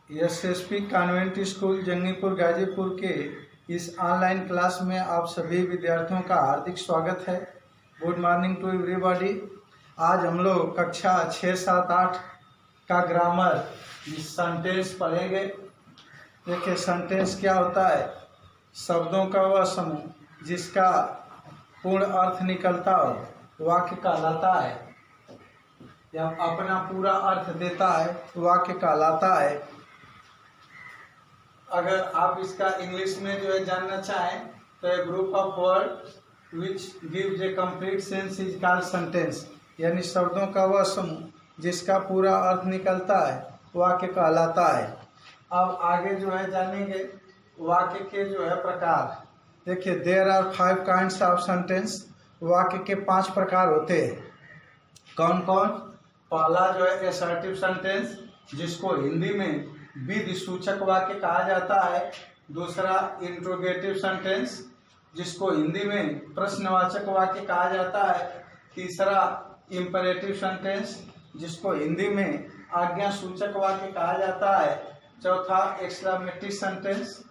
SSP convent school Jangipur Ghazipur के इस online class में आप सभी विद्यार्थियों का हार्दिक स्वागत है। Good morning to everybody. आज हम लोग कक्षा 6, 7, 8 का ग्रामर सेंटेंस पढ़ेंगे। देखिए सेंटेंस क्या होता है। शब्दों का वह समूह जिसका पूर्ण अर्थ निकलता हो वाक्य कहलाता है, या अपना पूरा अर्थ देता है वाक्य कहलाता है। अगर आप इसका इंग्लिश में जो है जानना चाहें तो a group of word which gives a complete sense is called sentence, यानी शब्दों का वह समूह जिसका पूरा अर्थ निकलता है वाक्य कहलाता है। अब आगे जो है जानेंगे वाक्य के जो है प्रकार। देखिए there are 5 kinds of sentence. वाक्य के 5 प्रकार होते हैं। कौन कौन? पहला जो है एसर्टिव सेंटेंस, जिसको हिंदी में विधि सूचक वाक्य कहा जाता है। दूसरा इंट्रोगेटिव सेंटेंस, जिसको हिंदी में प्रश्नवाचक वाक्य कहा जाता है। तीसरा इंपरेटिव सेंटेंस, जिसको हिंदी में आज्ञा सूचक वाक्य कहा जाता है। चौथा एक्सक्लेमेटरी सेंटेंस,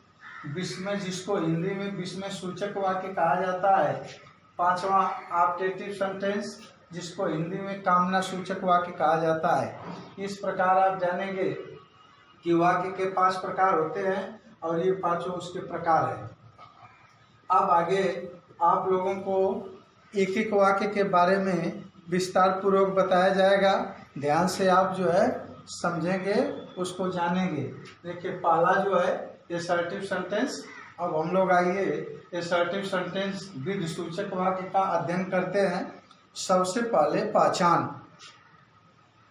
विस्मय, जिसको हिंदी में विस्मय सूचक वाक्य कहा जाता है। पांचवा ऑप्टेटिव सेंटेंस, जिसको हिंदी में कामना सूचक वाक्य कहा जाता है। इस प्रकार आप जानेंगे कि वाक्य के 5 प्रकार होते हैं और ये 5 उसके प्रकार हैं। अब आगे आप लोगों को एक एक वाक्य के बारे में विस्तार पूर्वक बताया जाएगा। ध्यान से आप जो है समझेंगे, उसको जानेंगे। देखिए पहला जो है एसर्टिव सेंटेंस। अब हम लोग आइए एसर्टिव सेंटेंस विधि सूचक वाक्य का अध्ययन करते हैं। सबसे पहले पहचान।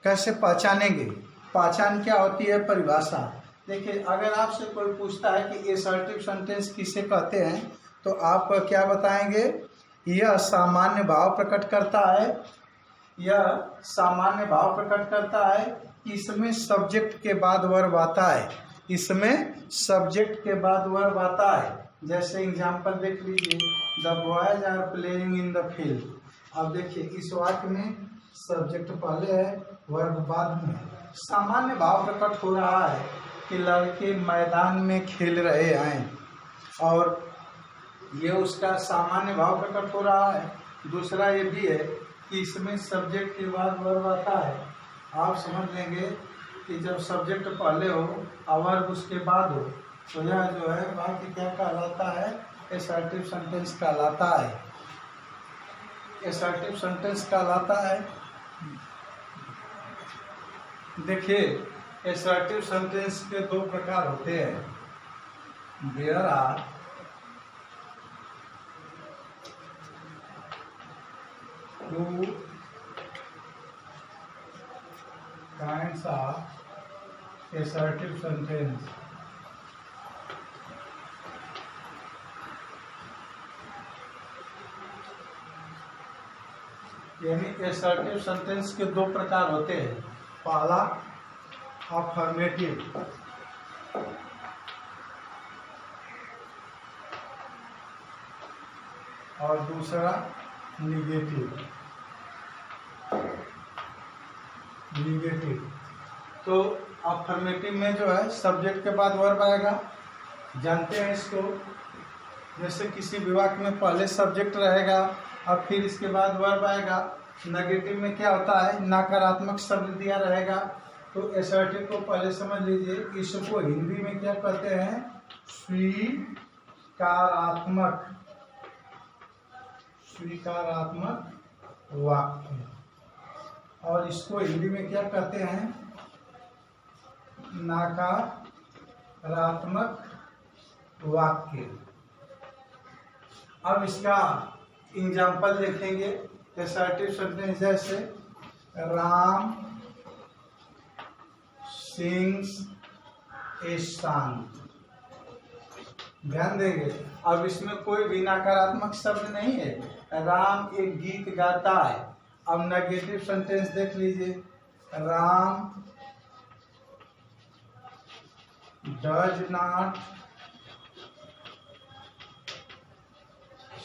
कैसे पहचानेंगे? पहचान क्या होती है? परिभाषा। देखिए अगर आपसे कोई पूछता है कि एसर्टिव सेंटेंस किसे कहते हैं तो आप क्या बताएंगे? यह सामान्य भाव प्रकट करता है, यह सामान्य भाव प्रकट करता है। इसमें सब्जेक्ट के बाद वर्ब आता है, इसमें सब्जेक्ट के बाद वर्ब आता है। जैसे एग्जाम्पल देख लीजिए, the boys are playing in the field. अब देखिए इस वाक्य में सब्जेक्ट पहले है, वर्ब बाद में है। सामान्य भाव प्रकट हो रहा है कि लड़के मैदान में खेल रहे हैं, और ये उसका सामान्य भाव प्रकट हो रहा है। दूसरा ये भी है कि इसमें सब्जेक्ट के बाद वर्ब आता है। आप समझ लेंगे कि जब सब्जेक्ट पहले हो और वर्ब उसके बाद हो तो यह जो है वाक्य क्या कहलाता है? एसर्टिव सेंटेंस कहलाता है। एसर्टिव सेंटेंस कहलाता है। देखिए एसर्टिव सेंटेंस के 2 प्रकार होते हैं। There are two kinds of assertive sentence. यानी एसर्टिव सेंटेंस के 2 प्रकार होते हैं। पहला अफर्मेटिव, और दूसरा निगेटिव। तो अफर्मेटिव में जो है सब्जेक्ट के बाद वर्ब आएगा, जानते हैं इसको। जैसे किसी भी वाक्य में पहले सब्जेक्ट रहेगा और फिर इसके बाद वर्ब आएगा। नेगेटिव में क्या होता है? नकारात्मक शब्द दिया रहेगा। तो एसर्टिव को पहले समझ लीजिए। इसको हिंदी में क्या कहते हैं? स्वीकारात्मक वाक्य। और इसको हिंदी में क्या कहते हैं? नकारात्मक वाक्य। अब इसका एग्जाम्पल देखेंगे। एसर्टिव सेंटेंस जैसे राम सिंग्स ए सॉन्ग। ध्यान देंगे, अब इसमें कोई भी नकारात्मक शब्द नहीं है। राम एक गीत गाता है। अब नेगेटिव सेंटेंस देख लीजिए। Ram does not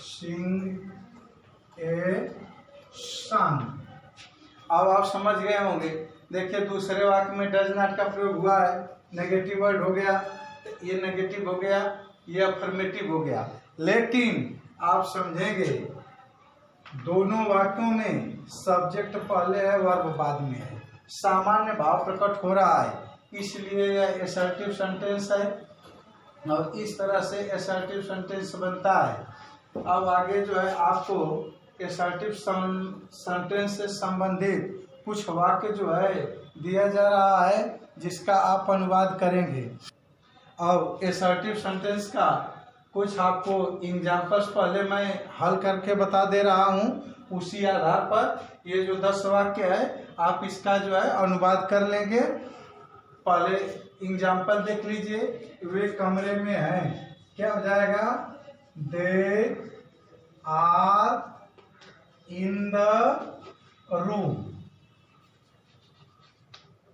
sing a song. अब आप समझ गए होंगे। देखिए दूसरे वाक्य में डज नॉट का प्रयोग हुआ है, नेगेटिव वर्ड हो गया, ये नेगेटिव हो गया, ये अफर्मेटिव हो गया। लेकिन आप समझेंगे दोनों वाक्यों में सब्जेक्ट पहले है, वर्ब बाद में है, सामान्य भाव प्रकट हो रहा है, इसलिए यह एसर्टिव सेंटेंस है और इस तरह से एसर्टिव सेंटेंस बनता है। अब आगे जो है आपको एसर्टिव सेंटेंस से संबंधित कुछ वाक्य जो है दिया जा रहा है जिसका आप अनुवाद करेंगे। अब एसर्टिव सेंटेंस का कुछ आपको एग्जाम्पल्स पहले मैं हल करके बता दे रहा हूँ, उसी आधार पर ये जो 10 वाक्य है आप इसका जो है अनुवाद कर लेंगे। पहले एग्जाम्पल देख लीजिए, वे कमरे में हैं, क्या हो जाएगा? They are in the room.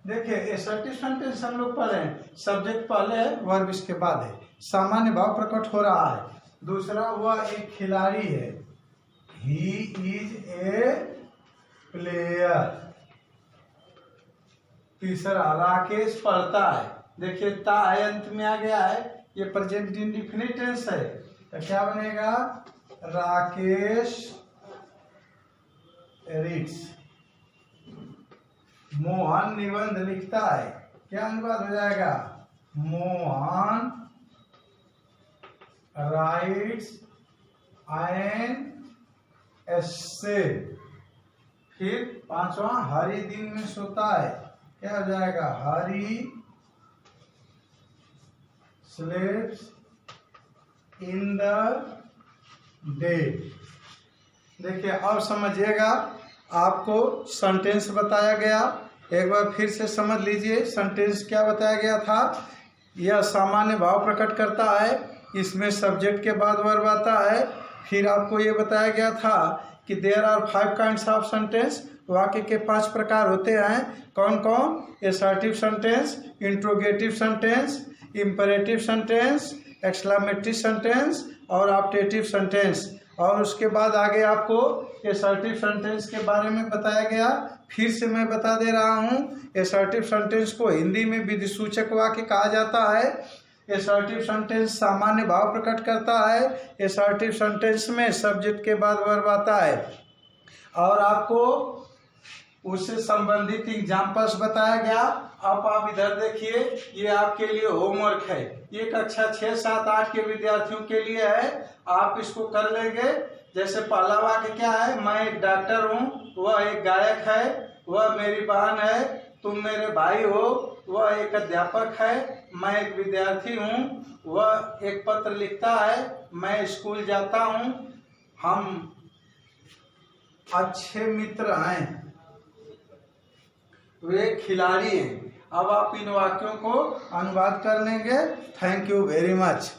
देखिए एसर्टिव सेंटेंस हम लोग पढ़े हैं, सब्जेक्ट पहले है, वर्ब इसके बाद है, सामान्य भाव प्रकट हो रहा है। दूसरा, वह एक खिलाड़ी है, ही इज ए प्लेयर। तीसरा, राकेश पढ़ता है, देखिए ता अंत में आ गया है, ये प्रेजेंट इंडेफिनिट टेंस है, तो क्या बनेगा? राकेश रीड्स। मोहन निबंध लिखता है, क्या अनुवाद हो जाएगा? मोहन राइट्स एन एस्से। फिर पांचवा, हरी दिन में सोता है, क्या हो जाएगा? हरी स्लीप्स इन द डे। देखिए अब समझिएगा, आपको सेंटेंस बताया गया, एक बार फिर से समझ लीजिए सेंटेंस क्या बताया गया था। यह सामान्य भाव प्रकट करता है, इसमें सब्जेक्ट के बाद वर्ब आता है। फिर आपको ये बताया गया था कि there are 5 kinds of sentence, वाक्य के 5 प्रकार होते हैं। कौन कौन? Assertive sentence, interrogative sentence, imperative sentence, exclamatory sentence और ऑप्टेटिव सेंटेंस। और उसके बाद आगे आपको एसर्टिव सेंटेंस के बारे में बताया गया। फिर से मैं बता दे रहा हूँ, एसर्टिव सेंटेंस को हिंदी में विधिसूचक वाक्य कहा जाता है। एसर्टिव सेंटेंस सामान्य भाव प्रकट करता है। एसर्टिव सेंटेंस में सब्जेक्ट के बाद वर्ब आता है और आपको उससे संबंधित एग्जाम्पल्स बताया गया। अब आप इधर देखिए, ये आपके लिए होमवर्क है, ये कक्षा 6, 7, 8 के विद्यार्थियों के लिए है, आप इसको कर लेंगे। जैसे पहला वाक्य क्या है? मैं एक डॉक्टर हूँ, वह एक गायक है, वह मेरी बहन है, तुम मेरे भाई हो, वह एक अध्यापक है, मैं एक विद्यार्थी हूँ, वह एक पत्र लिखता है, मैं स्कूल जाता हूँ, हम अच्छे मित्र हैं, वे खिलाड़ी हैं। अब आप इन वाक्यों को अनुवाद कर लेंगे। Thank you very much.